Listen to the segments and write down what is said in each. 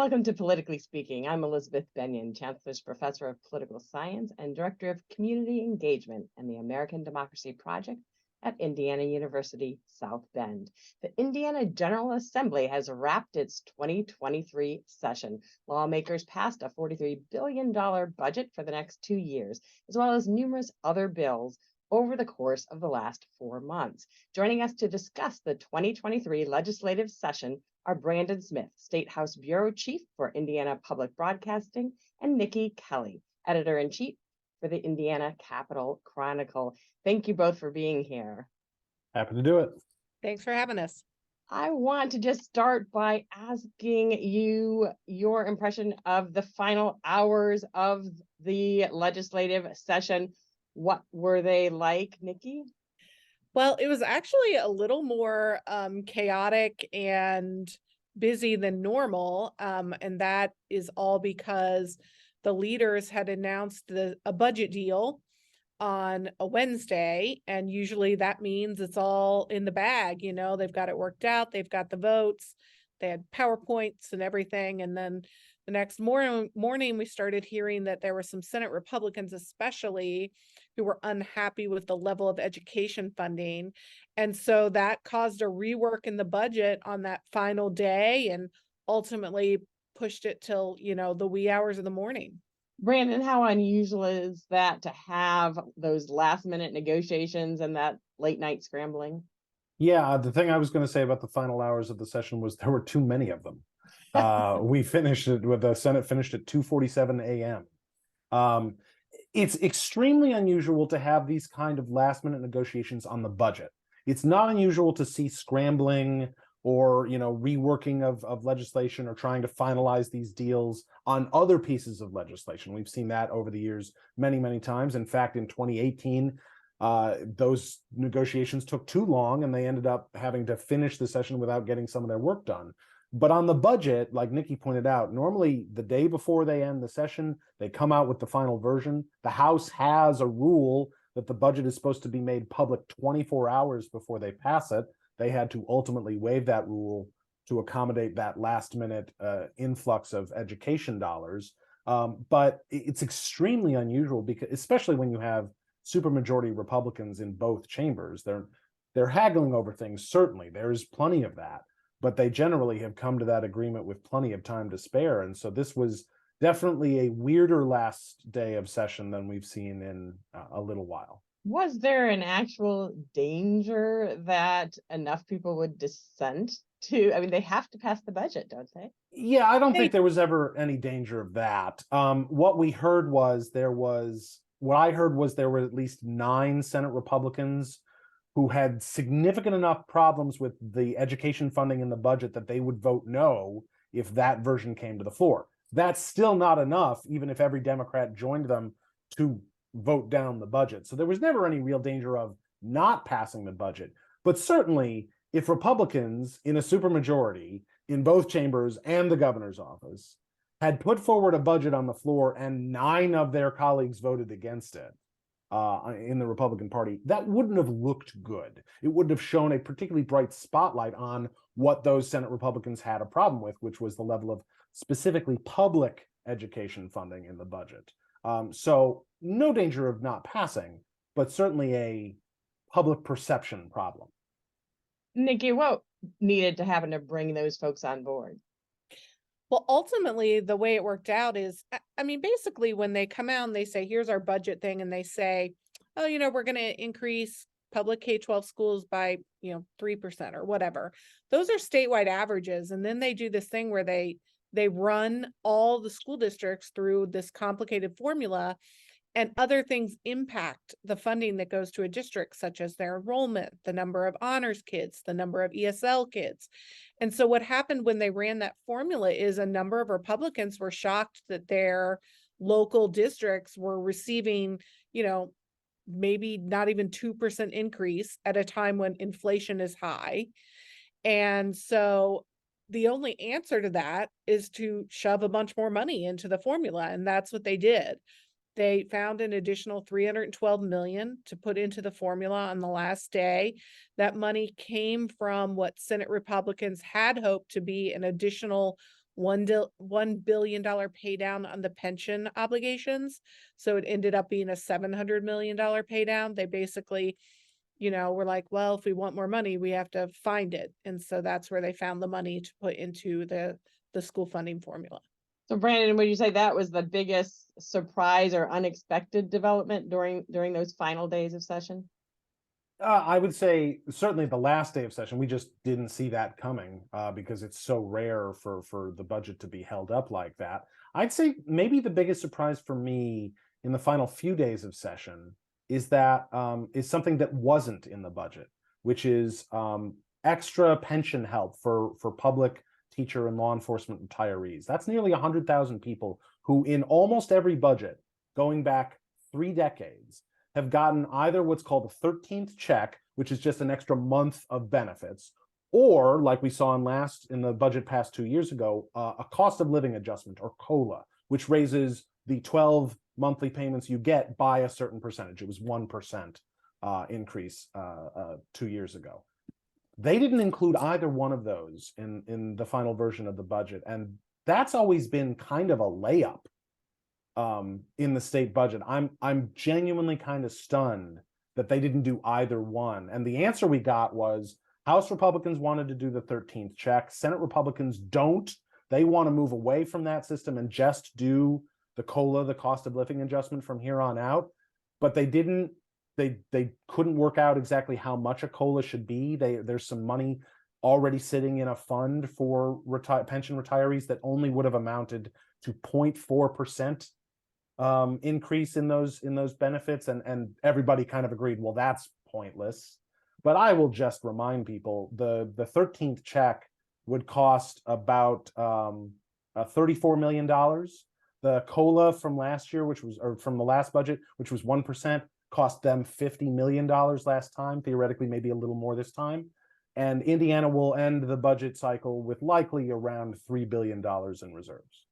Welcome to Politically Speaking. I'm Elizabeth Benyon, Chancellor's Professor of Political Science and Director of Community Engagement and the American Democracy Project at Indiana University, South Bend. The Indiana General Assembly has wrapped its 2023 session. Lawmakers passed a $43 billion budget for the next 2 years, as well as numerous other bills over the course of the last 4 months. Joining us to discuss the 2023 legislative session are Brandon Smith, State House Bureau Chief for Indiana Public Broadcasting, and Nikki Kelly, Editor-in-Chief for the Indiana Capitol Chronicle. Thank you both for being here. Happy to do it. Thanks for having us. I want to just start by asking you your impression of the final hours of the legislative session. What were they like, Nikki? Well, it was actually a little more chaotic and busy than normal. And that is all because the leaders had announced a budget deal on a Wednesday. And usually that means it's all in the bag. You know, they've got it worked out. They've got the votes. They had PowerPoints and everything. And then the next morning, we started hearing that there were some Senate Republicans, especially, who were unhappy with the level of education funding. And so that caused a rework in the budget on that final day and ultimately pushed it till, the wee hours of the morning. Brandon, how unusual is that to have those last minute negotiations and that late night scrambling? Yeah, the thing I was going to say about the final hours of the session was there were too many of them. We finished it with the Senate finished at 2:47 a.m. It's extremely unusual to have these kind of last minute negotiations on the budget. It's not unusual to see scrambling or reworking of legislation or trying to finalize these deals on other pieces of legislation. We've seen that over the years many times. In fact, in 2018, those negotiations took too long and they ended up having to finish the session without getting some of their work done. But on the budget, like Nikki pointed out, normally the day before they end the session, they come out with the final version. The House has a rule that the budget is supposed to be made public 24 hours before they pass it. They had to ultimately waive that rule to accommodate that last minute influx of education dollars. But it's extremely unusual because, especially when you have supermajority Republicans in both chambers, they're haggling over things. Certainly, there's plenty of that. But they generally have come to that agreement with plenty of time to spare. And so this was definitely a weirder last day of session than we've seen in a little while. Was there an actual danger that enough people would dissent to, they have to pass the budget, don't they? Yeah, I don't think there was ever any danger of that. What I heard was there were at least 9 Senate Republicans who had significant enough problems with the education funding in the budget that they would vote no if that version came to the floor. That's still not enough, even if every Democrat joined them to vote down the budget. So there was never any real danger of not passing the budget. But certainly, if Republicans in a supermajority in both chambers and the governor's office had put forward a budget on the floor and 9 of their colleagues voted against it, in the Republican Party, that wouldn't have looked good. It wouldn't have shown a particularly bright spotlight on what those Senate Republicans had a problem with, which was the level of specifically public education funding in the budget. So no danger of not passing, but certainly a public perception problem. Nikki, what needed to happen to bring those folks on board? Well, ultimately, the way it worked out is, basically when they come out and they say, here's our budget thing, and they say, oh, we're going to increase public K-12 schools by, 3% or whatever. Those are statewide averages. And then they do this thing where they run all the school districts through this complicated formula, and other things impact the funding that goes to a district, such as their enrollment, the number of honors kids, the number of ESL kids. And so what happened when they ran that formula is a number of Republicans were shocked that their local districts were receiving, maybe not even 2% increase at a time when inflation is high. And so the only answer to that is to shove a bunch more money into the formula. And that's what they did. They found an additional $312 million to put into the formula on the last day. That money came from what Senate Republicans had hoped to be an additional $1 billion pay down on the pension obligations. So it ended up being a $700 million pay down. They basically, were like, well, if we want more money, we have to find it. And so that's where they found the money to put into the school funding formula. So Brandon, would you say that was the biggest surprise or unexpected development during those final days of session? I would say certainly the last day of session, we just didn't see that coming because it's so rare for the budget to be held up like that. I'd say maybe the biggest surprise for me in the final few days of session is that is something that wasn't in the budget, which is extra pension help for public teacher and law enforcement retirees. That's nearly 100,000 people who in almost every budget going back 3 decades have gotten either what's called a 13th check, which is just an extra month of benefits, or like we saw in the budget passed 2 years ago, a cost of living adjustment, or COLA, which raises the 12 monthly payments you get by a certain percentage. It was 1% increase 2 years ago. They didn't include either one of those in the final version of the budget, and that's always been kind of a layup in the state budget. I'm genuinely kind of stunned that they didn't do either one. And the answer we got was House Republicans wanted to do the 13th check. Senate Republicans don't. They want to move away from that system and just do the COLA, the cost of living adjustment from here on out. But they didn't. They couldn't work out exactly how much a COLA should be. There's some money already sitting in a fund for pension retirees that only would have amounted to 0.4% increase in those benefits, and everybody kind of agreed, well, that's pointless. But I will just remind people the 13th check would cost about $34 million. The COLA from last year, from the last budget, which was 1%, cost them $50 million last time, theoretically maybe a little more this time. And Indiana will end the budget cycle with likely around $3 billion in reserves.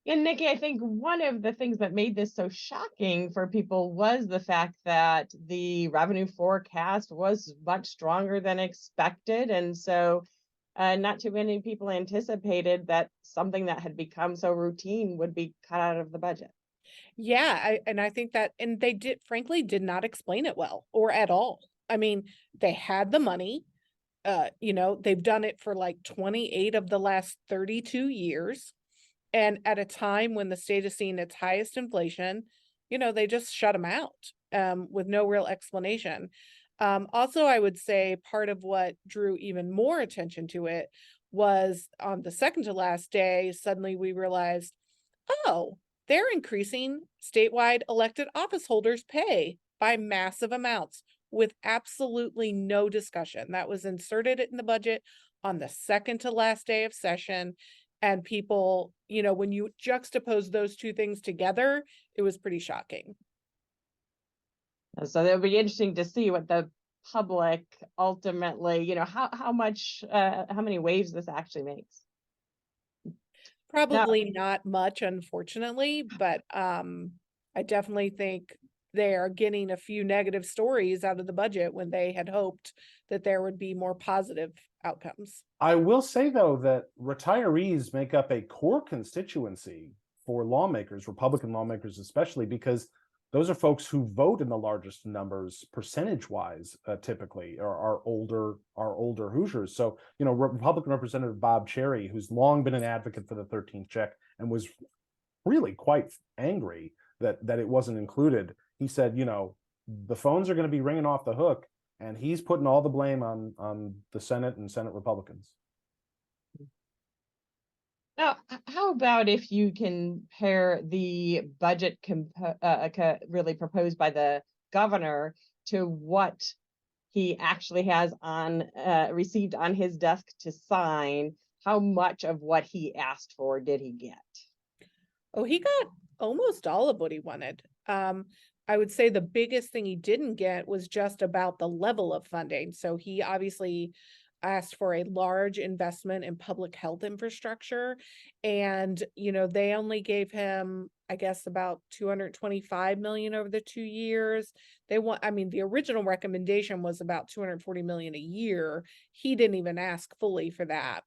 And Nikki, I think one of the things that made this so shocking for people was the fact that the revenue forecast was much stronger than expected. And so not too many people anticipated that something that had become so routine would be cut out of the budget. Yeah, I think that, and they frankly did not explain it well or at all. I mean, they had the money, they've done it for like 28 of the last 32 years. And at a time when the state is seeing its highest inflation, they just shut them out with no real explanation. Also, I would say part of what drew even more attention to it was on the second to last day, suddenly we realized, oh, they're increasing statewide elected office holders' pay by massive amounts with absolutely no discussion. That was inserted in the budget on the second to last day of session. And people, when you juxtapose those two things together, it was pretty shocking. So it'll be interesting to see what the public ultimately, how many waves this actually makes. Probably not much, unfortunately, but I definitely think they are getting a few negative stories out of the budget when they had hoped that there would be more positive outcomes. I will say, though, that retirees make up a core constituency for lawmakers, Republican lawmakers especially, because those are folks who vote in the largest numbers percentage-wise, typically, are older Hoosiers. So, Republican Representative Bob Cherry, who's long been an advocate for the 13th check and was really quite angry that it wasn't included. He said, the phones are going to be ringing off the hook, and he's putting all the blame on the Senate and Senate Republicans. Now, how about if you compare the budget really proposed by the governor to what he actually has received on his desk to sign? How much of what he asked for did he get? Oh, he got almost all of what he wanted. I would say the biggest thing he didn't get was just about the level of funding. So he obviously asked for a large investment in public health infrastructure. And, they only gave him, I guess, about $225 million over the 2 years. The original recommendation was about $240 million a year. He didn't even ask fully for that.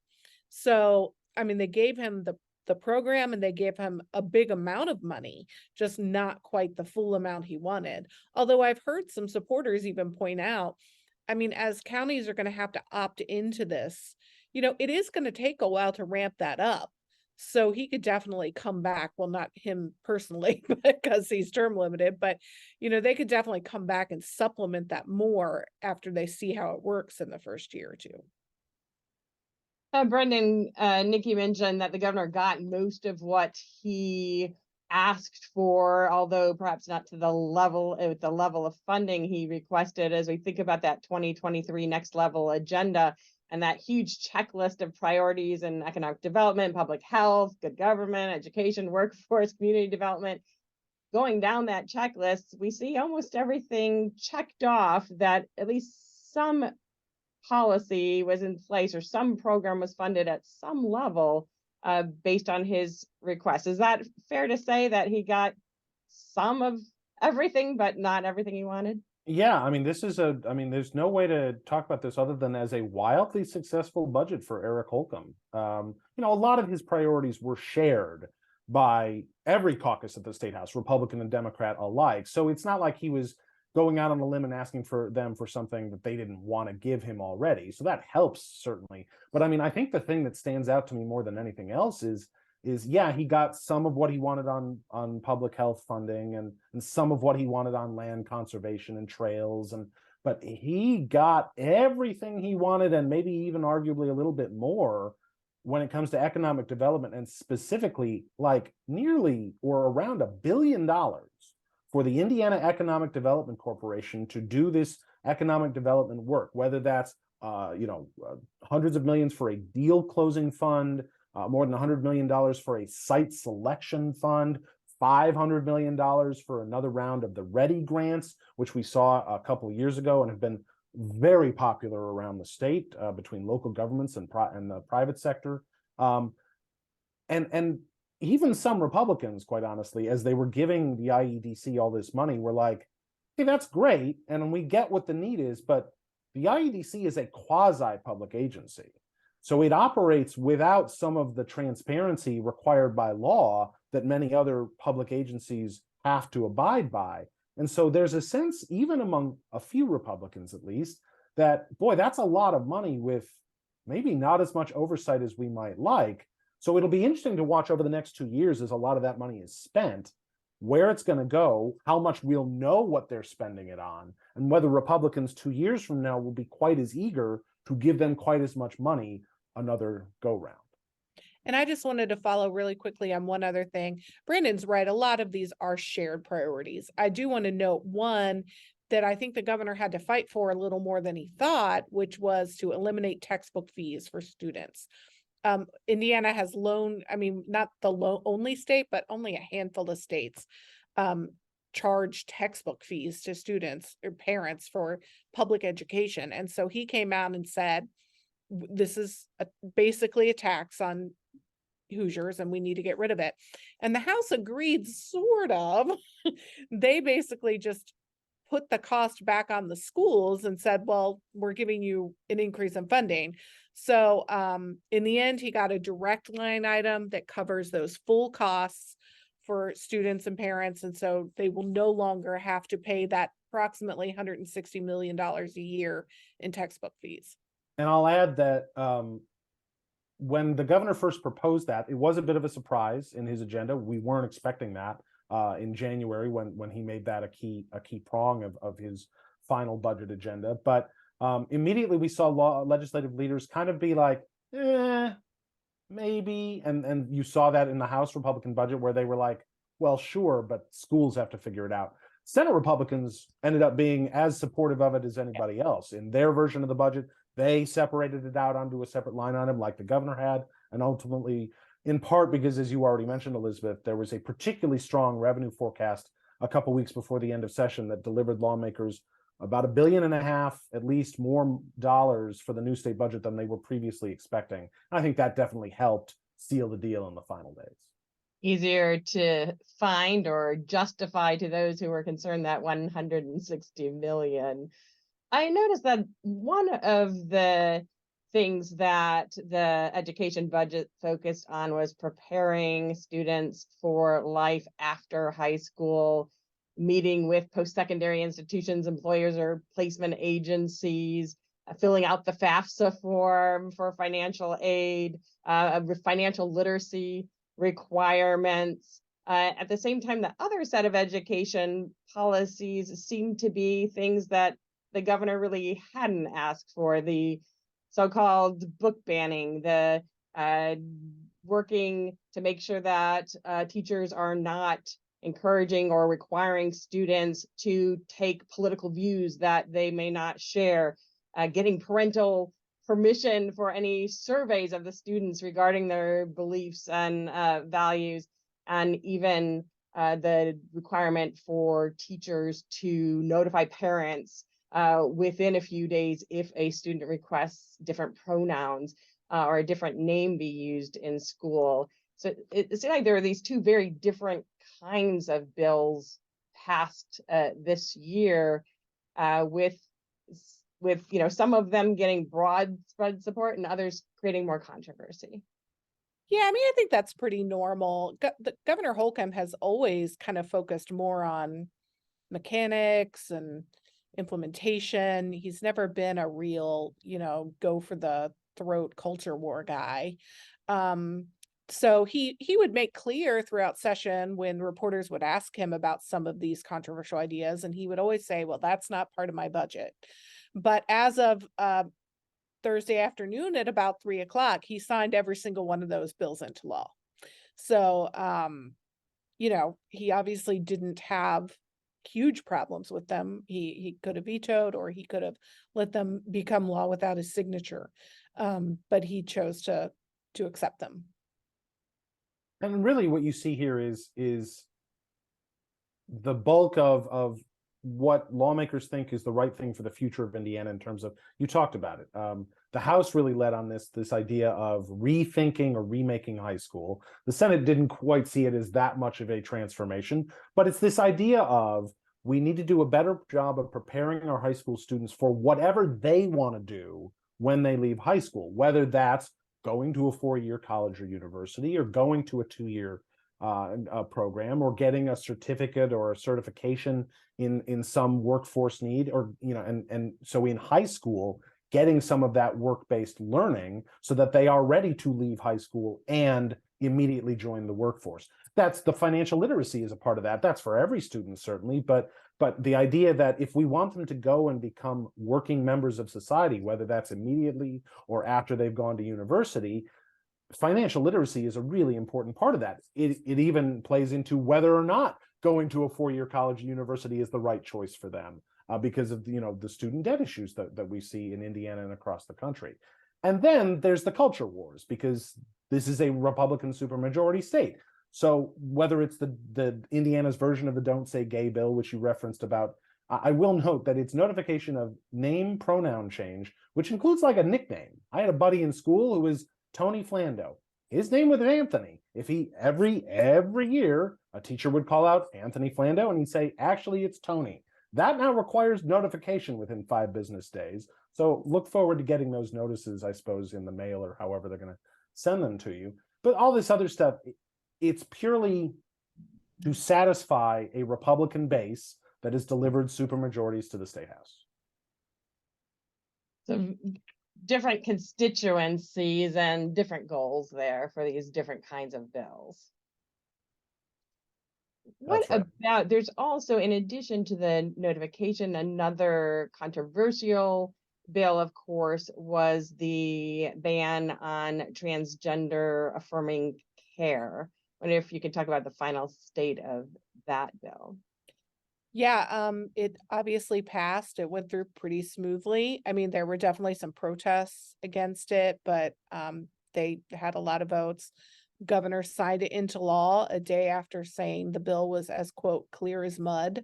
So I mean, they gave him the program and they gave him a big amount of money, just not quite the full amount he wanted. Although I've heard some supporters even point out, I mean, as counties are going to have to opt into this, it is going to take a while to ramp that up. So he could definitely come back. Well, not him personally, because he's term limited, but they could definitely come back and supplement that more after they see how it works in the first year or two. Brendan, Nikki mentioned that the governor got most of what he asked for, although perhaps not to the level of funding he requested. As we think about that 2023 next level agenda and that huge checklist of priorities in economic development, public health, good government, education, workforce, community development, going down that checklist, we see almost everything checked off that at least some policy was in place or some program was funded at some level based on his request. Is that fair to say that he got some of everything, but not everything he wanted? Yeah, I mean, there's no way to talk about this other than as a wildly successful budget for Eric Holcomb. A lot of his priorities were shared by every caucus at the State House, Republican and Democrat alike. So it's not like he was going out on a limb and asking for them for something that they didn't want to give him already. So that helps, certainly. But I mean, I think the thing that stands out to me more than anything else is yeah, he got some of what he wanted on public health funding and some of what he wanted on land conservation and trails, but he got everything he wanted and maybe even arguably a little bit more when it comes to economic development, and specifically like nearly or around $1 billion for the Indiana Economic Development Corporation to do this economic development work, whether that's hundreds of millions for a deal closing fund, more than $100 million for a site selection fund, $500 million for another round of the READY grants, which we saw a couple of years ago and have been very popular around the state between local governments and the private sector. And even some Republicans, quite honestly, as they were giving the IEDC all this money, were like, hey, that's great, and we get what the need is, but the IEDC is a quasi-public agency. So it operates without some of the transparency required by law that many other public agencies have to abide by. And so there's a sense, even among a few Republicans at least, that, boy, that's a lot of money with maybe not as much oversight as we might like. So it'll be interesting to watch over the next 2 years as a lot of that money is spent, where it's going to go, how much we'll know what they're spending it on, and whether Republicans 2 years from now will be quite as eager to give them quite as much money another go round. And I just wanted to follow really quickly on one other thing. Brandon's right. A lot of these are shared priorities. I do want to note one that I think the governor had to fight for a little more than he thought, which was to eliminate textbook fees for students. Indiana has not the only state, but only a handful of states charge textbook fees to students or parents for public education. And so he came out and said, this is basically a tax on Hoosiers and we need to get rid of it. And the House agreed, sort of. They basically just put the cost back on the schools and said, well, we're giving you an increase in funding. So in the end, he got a direct line item that covers those full costs for students and parents. And so they will no longer have to pay that approximately $160 million a year in textbook fees. And I'll add that when the governor first proposed that, it was a bit of a surprise in his agenda. We weren't expecting that in January when he made that a key prong of his final budget agenda. But immediately we saw legislative leaders kind of be like, maybe. And you saw that in the House Republican budget where they were like, well, sure, but schools have to figure it out. Senate Republicans ended up being as supportive of it as anybody else. In their version of the budget, they separated it out onto a separate line item like the governor had, and ultimately, in part because, as you already mentioned, Elizabeth, there was a particularly strong revenue forecast a couple weeks before the end of session that delivered lawmakers about $1.5 billion, at least more dollars for the new state budget than they were previously expecting. And I think that definitely helped seal the deal in the final days. Easier to find or justify to those who were concerned that $160 million. I noticed that one of the things that the education budget focused on was preparing students for life after high school, meeting with post-secondary institutions, employers, or placement agencies, filling out the FAFSA form for financial aid, financial literacy requirements. At the same time, the other set of education policies seem to be things that the governor really hadn't asked for, the so-called book banning, the working to make sure that teachers are not encouraging or requiring students to take political views that they may not share, getting parental permission for any surveys of the students regarding their beliefs and values, and even the requirement for teachers to notify parents within a few days if a student requests different pronouns or a different name be used in school. So it seems like there are these two very different kinds of bills passed this year, with some of them getting broad spread support and others creating more controversy. Yeah, I mean, I think that's pretty normal. Governor Holcomb has always kind of focused more on mechanics and implementation. He's never been a real, go for the throat culture war guy. So he would make clear throughout session when reporters would ask him about some of these controversial ideas, and he would always say, well, that's not part of my budget. But as of Thursday afternoon at about 3:00, he signed every single one of those bills into law. So, he obviously didn't have huge problems with them. He could have vetoed, or he could have let them become law without his signature. But he chose to accept them. And really what you see here is the bulk of what lawmakers think is the right thing for the future of Indiana in terms of, you talked about it. The House really led on this idea of rethinking or remaking high school. The Senate didn't quite see it as that much of a transformation, but it's this idea of, we need to do a better job of preparing our high school students for whatever they want to do when they leave high school, whether that's going to a 4-year college or university, or going to a 2-year program, or getting a certificate or a certification in some workforce need, or and so in high school, getting some of that work-based learning so that they are ready to leave high school and immediately join the workforce. That's the financial literacy is a part of that. That's for every student, certainly, but the idea that if we want them to go and become working members of society, whether that's immediately or after they've gone to university, financial literacy is a really important part of that. It even plays into whether or not going to a 4-year college or university is the right choice for them, because of the student debt issues that we see in Indiana and across the country. And then there's the culture wars, because this is a Republican supermajority state. So whether it's the Indiana's version of the Don't Say Gay bill, which you referenced about, I will note that it's notification of name pronoun change, which includes like a nickname. I had a buddy in school who was Tony Flando. His name was Anthony. If he every year a teacher would call out Anthony Flando and he'd say, actually, it's Tony. That now requires notification within 5 business days. So look forward to getting those notices, I suppose, in the mail or however they're going to send them to you. But all this other stuff, it's purely to satisfy a Republican base that has delivered supermajorities to the State House. So different constituencies and different goals there for these different kinds of bills. What about, there's also, in addition to the notification, another controversial bill, of course, was the ban on transgender affirming care. I wonder if you could talk about the final state of that bill. Yeah, it obviously passed. It went through pretty smoothly. I mean, there were definitely some protests against it, but they had a lot of votes. Governor signed it into law a day after saying the bill was as, quote, clear as mud.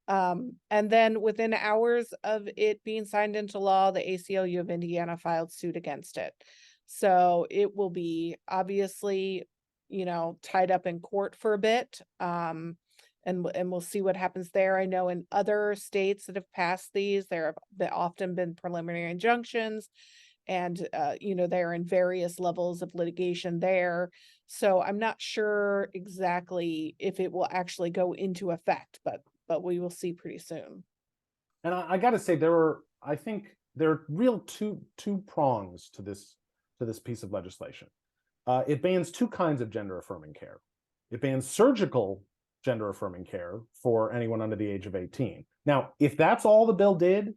And then within hours of it being signed into law, the ACLU of Indiana filed suit against it. So it will be obviously, tied up in court for a bit. And we'll see what happens there. I know in other states that have passed these, there have often been preliminary injunctions, And, they're in various levels of litigation there. So I'm not sure exactly if it will actually go into effect, but we will see pretty soon. And I got to say, I think there are real two prongs to this piece of legislation. It bans two kinds of gender affirming care. It bans surgical gender affirming care for anyone under the age of 18. Now, if that's all the bill did,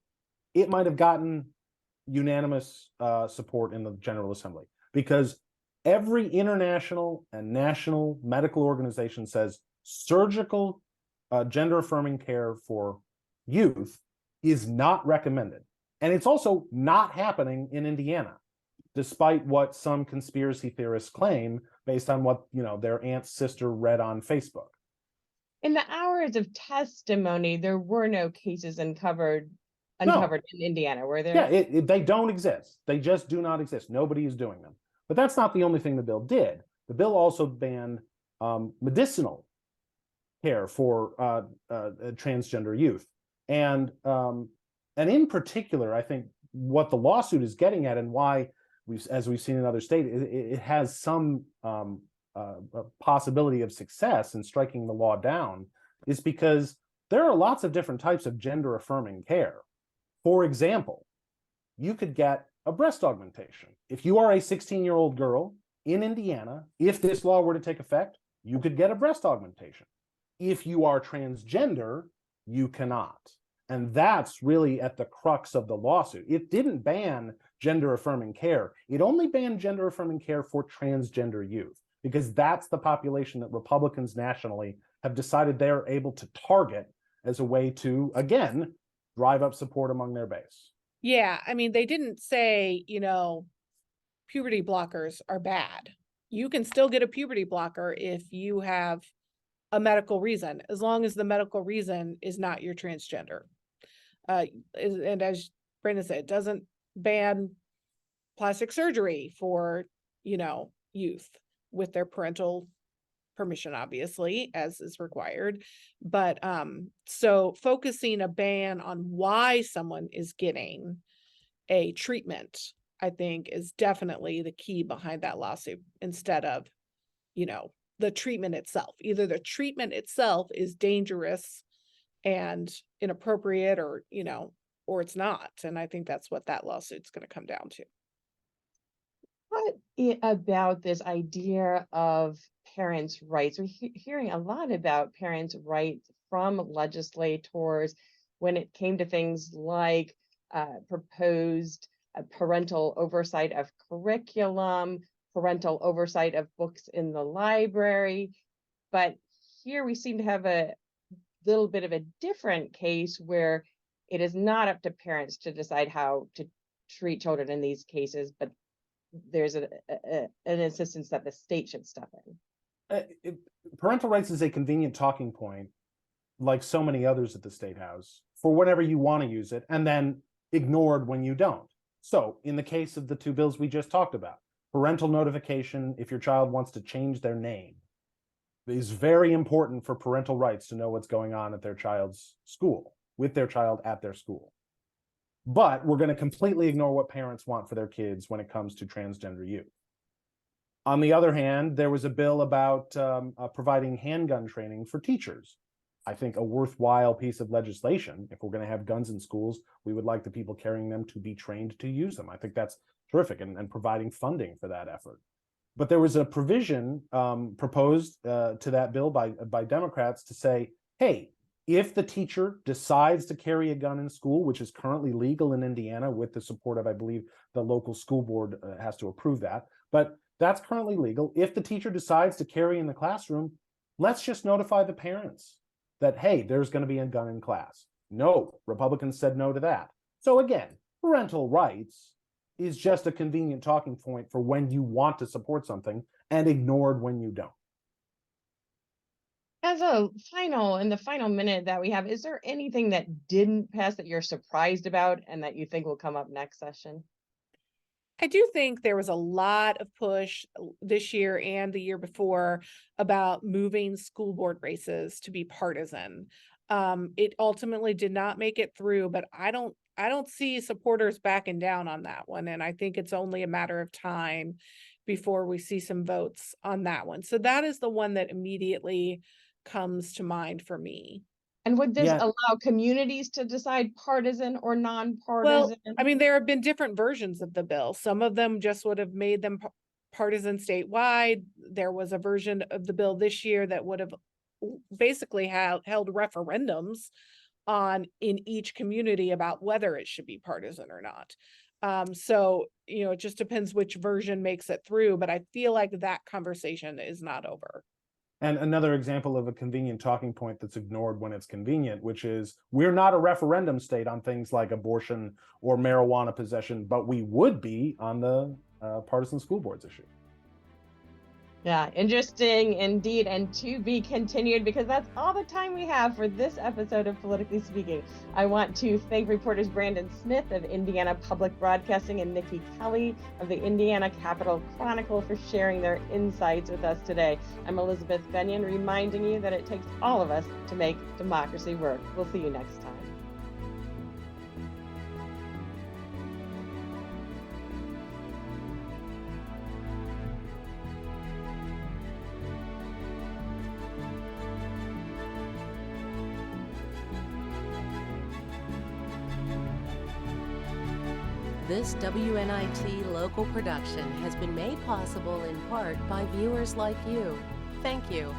it might have gotten unanimous support in the General Assembly, because every international and national medical organization says surgical gender affirming care for youth is not recommended. And it's also not happening in Indiana, despite what some conspiracy theorists claim based on what, their aunt's sister read on Facebook. In the hours of testimony, there were no cases uncovered in Indiana, were there? Yeah, they don't exist. They just do not exist. Nobody is doing them. But that's not the only thing the bill did. The bill also banned medicinal care for transgender youth. And in particular, I think what the lawsuit is getting at, and why as we've seen in other states, it has some possibility of success in striking the law down, is because there are lots of different types of gender affirming care. For example, you could get a breast augmentation. If you are a 16-year-old girl in Indiana, if this law were to take effect, you could get a breast augmentation. If you are transgender, you cannot. And that's really at the crux of the lawsuit. It didn't ban gender affirming care. It only banned gender affirming care for transgender youth, because that's the population that Republicans nationally have decided they're able to target as a way to, again, drive up support among their base. Yeah, I mean, they didn't say, puberty blockers are bad. You can still get a puberty blocker if you have a medical reason, as long as the medical reason is not your transgender. And as Brandon said, it doesn't ban plastic surgery for, youth with their parental permission, obviously, as is required. But so focusing a ban on why someone is getting a treatment, I think, is definitely the key behind that lawsuit, instead of, the treatment itself. Either the treatment itself is dangerous and inappropriate, or it's not. And I think that's what that lawsuit's going to come down to. What about this idea of parents' rights? We're hearing a lot about parents' rights from legislators when it came to things like proposed parental oversight of curriculum, parental oversight of books in the library. But here we seem to have a little bit of a different case where it is not up to parents to decide how to treat children in these cases, but there's an insistence that the state should step in. Parental rights is a convenient talking point, like so many others at the State House, for whenever you want to use it, and then ignored when you don't. So in the case of the two bills we just talked about, parental notification, if your child wants to change their name, is very important for parental rights to know what's going on at their child's school, with their child at their school. But we're going to completely ignore what parents want for their kids when it comes to transgender youth. On the other hand, there was a bill about providing handgun training for teachers. I think a worthwhile piece of legislation. If we're going to have guns in schools, we would like the people carrying them to be trained to use them. I think that's terrific, and providing funding for that effort. But there was a provision proposed to that bill by Democrats to say, hey, if the teacher decides to carry a gun in school, which is currently legal in Indiana with the support of, I believe, the local school board has to approve that, but that's currently legal. If the teacher decides to carry in the classroom, let's just notify the parents that, hey, there's going to be a gun in class. No, Republicans said no to that. So again, parental rights is just a convenient talking point for when you want to support something and ignored when you don't. As in the final minute that we have, is there anything that didn't pass that you're surprised about and that you think will come up next session? I do think there was a lot of push this year and the year before about moving school board races to be partisan. It ultimately did not make it through, but I I don't see supporters backing down on that one, and I think it's only a matter of time before we see some votes on that one. So that is the one that immediately comes to mind for me. And would this Yeah. allow communities to decide partisan or Well, nonpartisan? I mean, there have been different versions of the bill. Some of them just would have made them partisan statewide. There was a version of the bill this year that would have basically held referendums in each community about whether it should be partisan or not. So, it just depends which version makes it through, but I feel like that conversation is not over. And another example of a convenient talking point that's ignored when it's convenient, which is we're not a referendum state on things like abortion or marijuana possession, but we would be on the partisan school boards issue. Yeah, interesting indeed, and to be continued, because that's all the time we have for this episode of Politically Speaking. I want to thank reporters Brandon Smith of Indiana Public Broadcasting and Nikki Kelly of the Indiana Capitol Chronicle for sharing their insights with us today. I'm Elizabeth Bennion, reminding you that it takes all of us to make democracy work. We'll see you next time. This WNIT local production has been made possible in part by viewers like you. Thank you.